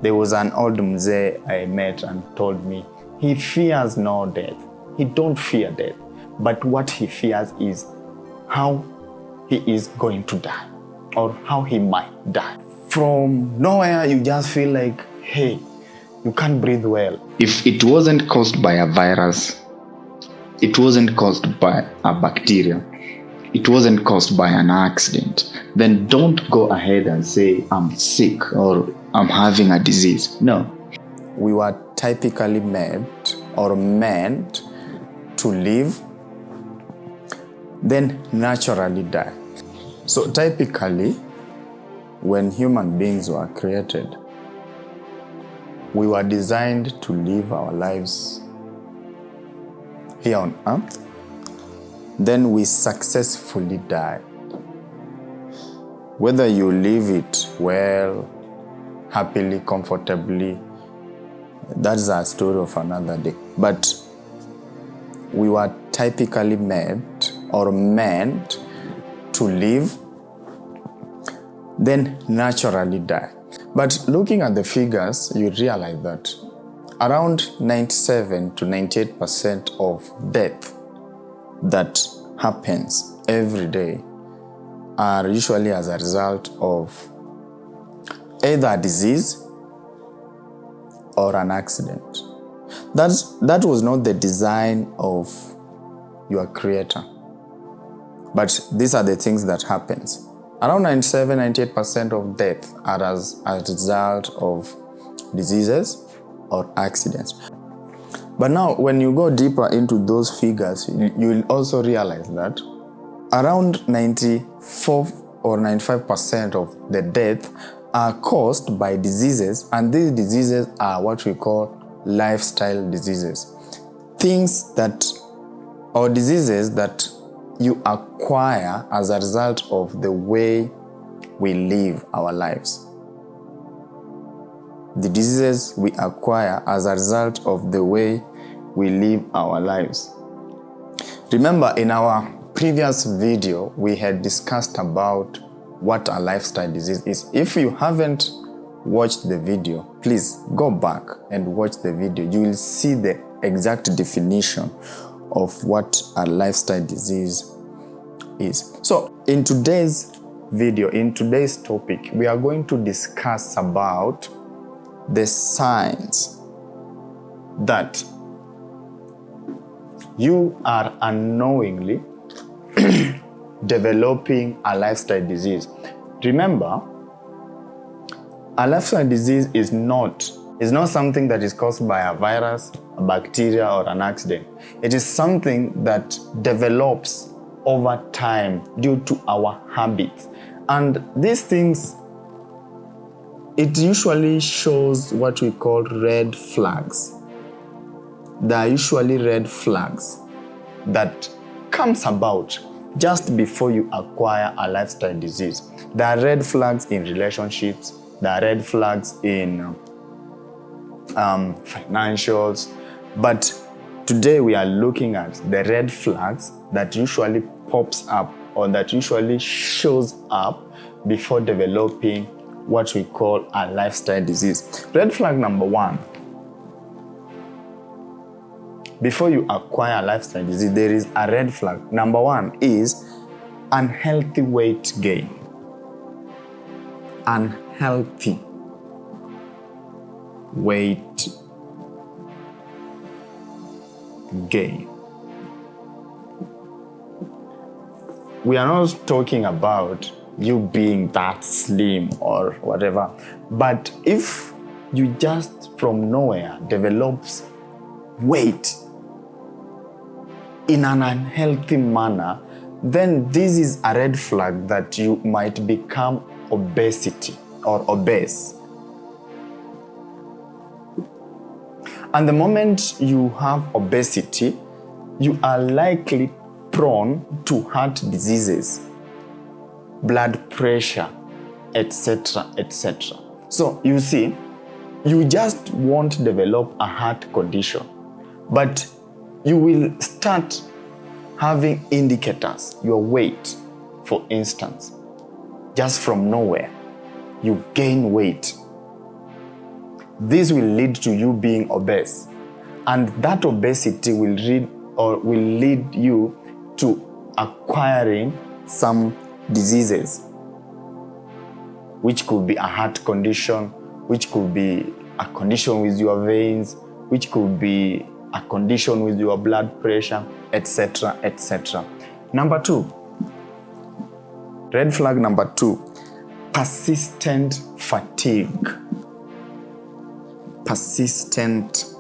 There was an old mzee I met and told me he fears no death. He don't fear death, but what he fears is how he is going to die or how he might die. From nowhere, you just feel like, hey, you can't breathe well. If it wasn't caused by a virus, it wasn't caused by a bacteria, it wasn't caused by an accident, then don't go ahead and say, I'm sick or I'm having a disease. No. We were typically made or meant to live, then naturally die. So typically, when human beings were created, we were designed to live our lives here on earth. Then we successfully died. Whether you live it well, happily, comfortably, that's a story of another day. But we were typically made or meant to live, then naturally die. But looking at the figures, you realize that around 97 to 98% of death that happens every day are usually as a result of either a disease or an accident. That was not the design of your creator. But these are the things that happens. Around 97, 98% of death are as a result of diseases or accidents. But now, when you go deeper into those figures, you will also realize that around 94 or 95% of the death are caused by diseases, and these diseases are what we call lifestyle diseases. Things that, or diseases that you acquire as a result of the way we live our lives. The diseases we acquire as a result of the way we live our lives. Remember, in our previous video, we had discussed about what a lifestyle disease is. If you haven't watched the video, please go back and watch the video. You will see the exact definition of what a lifestyle disease is. So in today's video, in today's topic, we are going to discuss about the signs that you are unknowingly developing a lifestyle disease. Remember, a lifestyle disease is not something that is caused by a virus, a bacteria, or an accident. It is something that develops over time due to our habits. And these things, it usually shows what we call red flags. There are usually red flags that comes about just before you acquire a lifestyle disease. There are red flags in relationships. There are red flags in financials. But today we are looking at the red flags that usually pops up or that usually shows up before developing what we call a lifestyle disease. Red flag number one. Before you acquire a lifestyle disease, there is a red flag. Number one is unhealthy weight gain. Unhealthy weight gain. We are not talking about you being that slim or whatever, but if you just from nowhere develops weight in an unhealthy manner, then this is a red flag that you might become obesity or obese. And the moment you have obesity, you are likely prone to heart diseases, blood pressure, etc., etc. So you see, you just won't develop a heart condition, but you will start having indicators, your weight, for instance, just from nowhere, you gain weight. this will lead to you being obese. And that obesity will lead you to acquiring some diseases, which could be a heart condition, which could be a condition with your veins, which could be a condition with your blood pressure, etc., etc. Number 2, red flag number 2, persistent fatigue. Persistent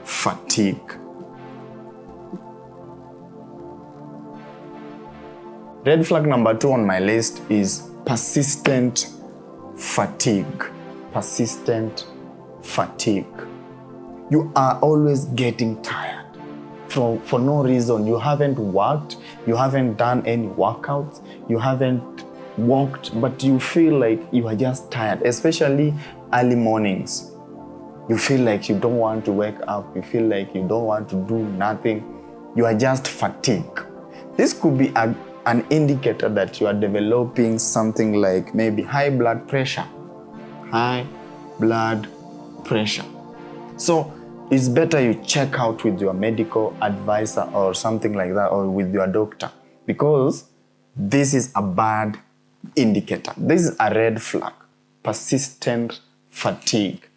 fatigue. Red flag number 2 on my list is persistent fatigue. Persistent fatigue. You are always getting tired for no reason. You haven't worked, you haven't done any workouts, you haven't walked, but you feel like you are just tired, especially early mornings. You feel like you don't want to wake up, you feel like you don't want to do nothing, you are just fatigued. This could be an indicator that you are developing something like maybe high blood pressure. High blood pressure. So it's better you check out with your medical advisor or something like that, or with your doctor, because this is a bad indicator. This is a red flag. Persistent fatigue.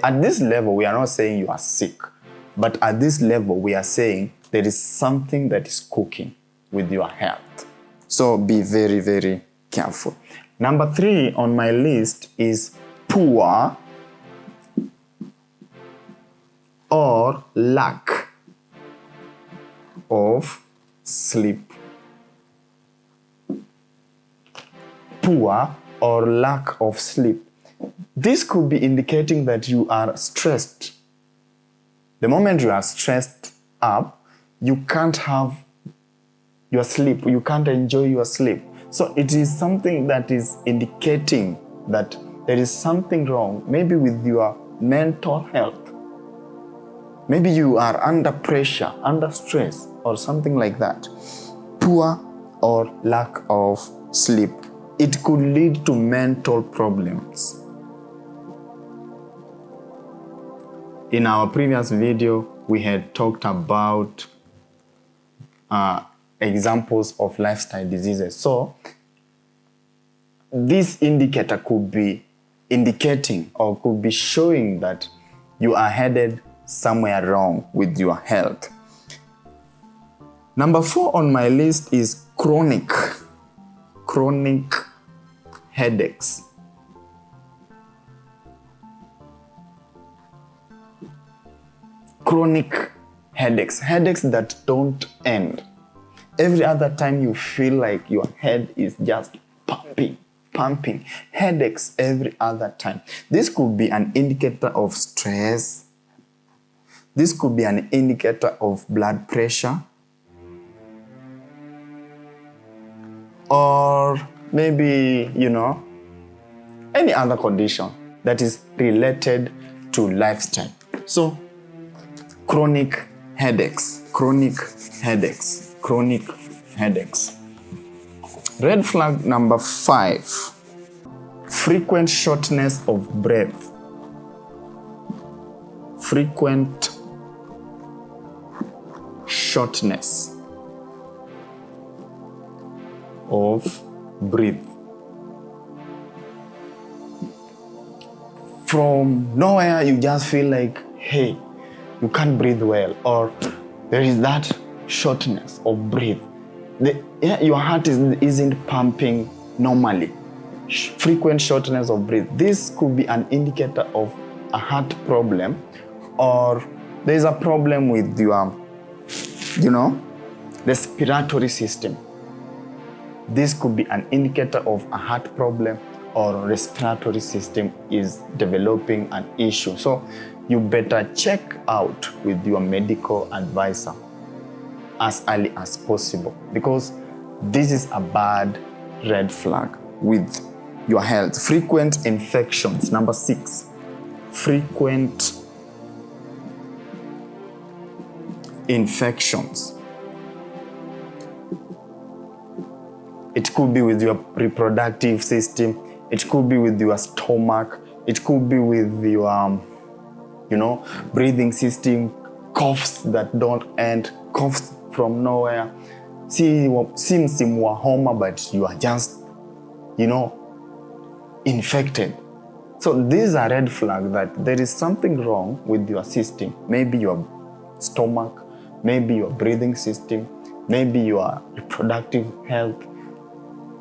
At this level, we are not saying you are sick, but at this level, we are saying there is something that is cooking with your health. So be very, very careful. Number 3 on my list is poor or lack of sleep. Poor or lack of sleep. This could be indicating that you are stressed. The moment you are stressed up, you can't have your sleep, you can't enjoy your sleep. So it is something that is indicating that there is something wrong, maybe with your mental health. Maybe you are under pressure, under stress, or something like that. Poor or lack of sleep. It could lead to mental problems. In our previous video, we had talked about examples of lifestyle diseases. So this indicator could be indicating or could be showing that you are headed somewhere wrong with your health. Number 4 on my list is chronic headaches. Chronic headaches that don't end. Every other time you feel like your head is just pumping. Headaches every other time. This could be an indicator of stress. This could be an indicator of blood pressure. Or maybe, any other condition that is related to lifestyle. So, chronic headaches. Red flag number 5, frequent shortness of breath. Frequent shortness of breath. From nowhere, you just feel like, hey, you can't breathe well, or there is that shortness of breath. Your heart isn't pumping normally. Frequent shortness of breath. This could be an indicator of a heart problem, or there is a problem with your, respiratory system. This could be an indicator of a heart problem, or respiratory system is developing an issue. So you better check out with your medical advisor as early as possible, because this is a bad red flag with your health. Frequent infections. Number 6, frequent infections. It could be with your reproductive system. It could be with your stomach. It could be with your, breathing system, coughs that don't end, coughs from nowhere. Seems you are homa, but you are just, infected. So these are red flags that there is something wrong with your system. Maybe your stomach, maybe your breathing system, maybe your reproductive health.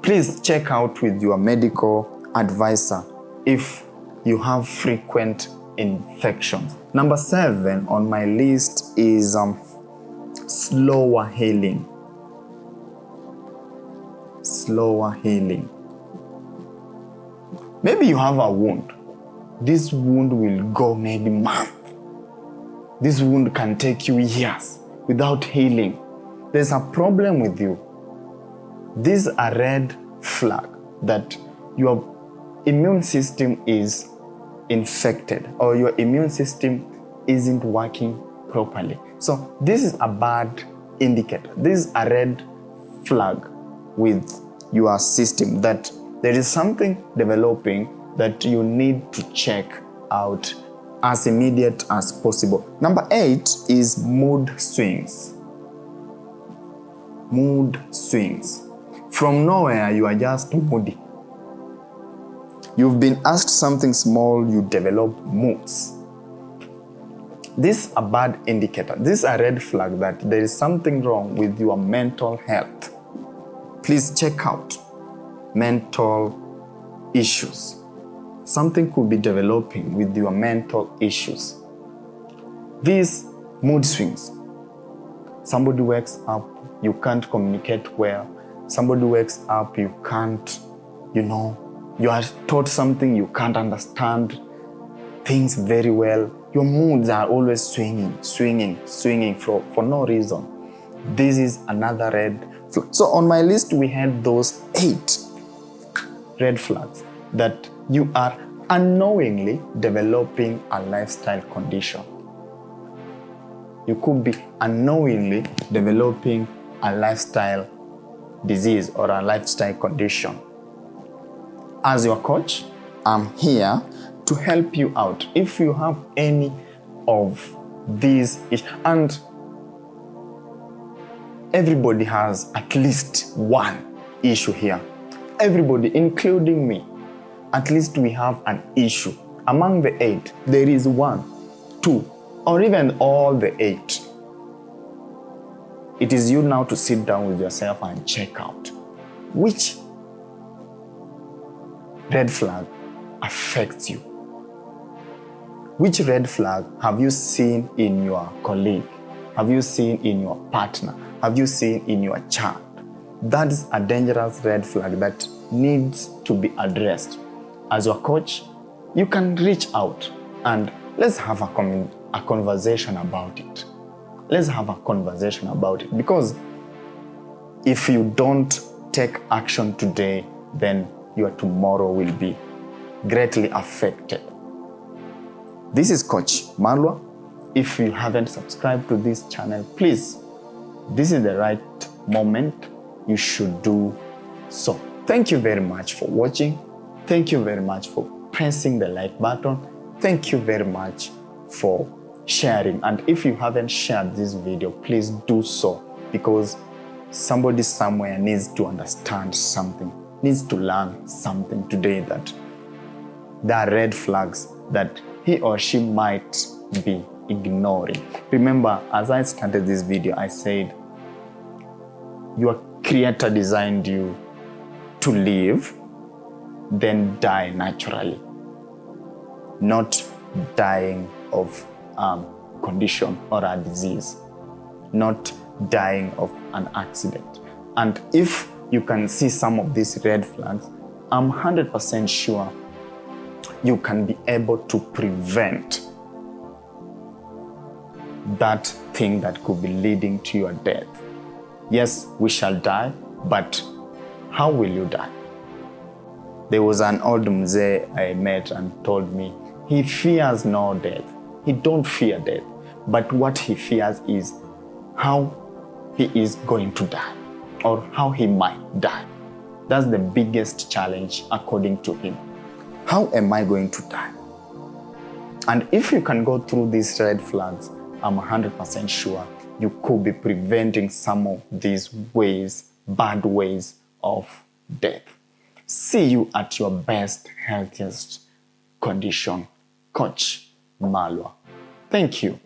Please check out with your medical advisor if you have frequent infections. Number 7 on my list is slower healing. Slower healing. Maybe you have a wound. This wound will go maybe months. This wound can take you years without healing. There's a problem with you. These are red flag that your immune system is infected or your immune system isn't working properly. So this is a bad indicator. This is a red flag with your system that there is something developing that you need to check out as immediate as possible. Number 8 is mood swings. Mood swings. From nowhere, you are just moody. You've been asked something small, you develop moods. This is a bad indicator. This is a red flag that there is something wrong with your mental health. Please check out mental issues. Something could be developing with your mental issues. These mood swings. Somebody wakes up, you can't communicate well. Somebody wakes up, you can't, you are taught something, you can't understand things very well. Your moods are always swinging for no reason. This is another red flag. So on my list, we had those 8 red flags that you are unknowingly developing a lifestyle condition. You could be unknowingly developing a lifestyle disease or a lifestyle condition. As your coach, I'm here to help you out. If you have any of these issues, and everybody has at least one issue here. Everybody, including me, at least we have an issue. Among the 8, there is 1, 2, or even all the 8. It is you now to sit down with yourself and check out which red flag affects you. Which red flag have you seen in your colleague? Have you seen in your partner? Have you seen in your child? That is a dangerous red flag that needs to be addressed. As your coach, you can reach out and let's have a conversation about it. Let's have a conversation about it, because if you don't take action today, then your tomorrow will be greatly affected. This is Coach Malwa. If you haven't subscribed to this channel, please, this is the right moment. You should do so. Thank you very much for watching. Thank you very much for pressing the like button. Thank you very much for sharing. And if you haven't shared this video, please do so, because somebody somewhere needs to understand something, needs to learn something today, that there are red flags that he or she might be ignoring. Remember, as I started this video, I said your creator designed you to live, then die naturally, not dying of condition or a disease, not dying of an accident. And if you can see some of these red flags, I'm 100% sure you can be able to prevent that thing that could be leading to your death. Yes, we shall die, but how will you die? There was an old mzee I met and told me he fears no death. He don't fear death, but what he fears is how he is going to die or how he might die. That's the biggest challenge according to him. How am I going to die? And if you can go through these red flags, I'm 100% sure you could be preventing some of these ways, bad ways of death. See you at your best, healthiest condition. Coach Malwa. Thank you.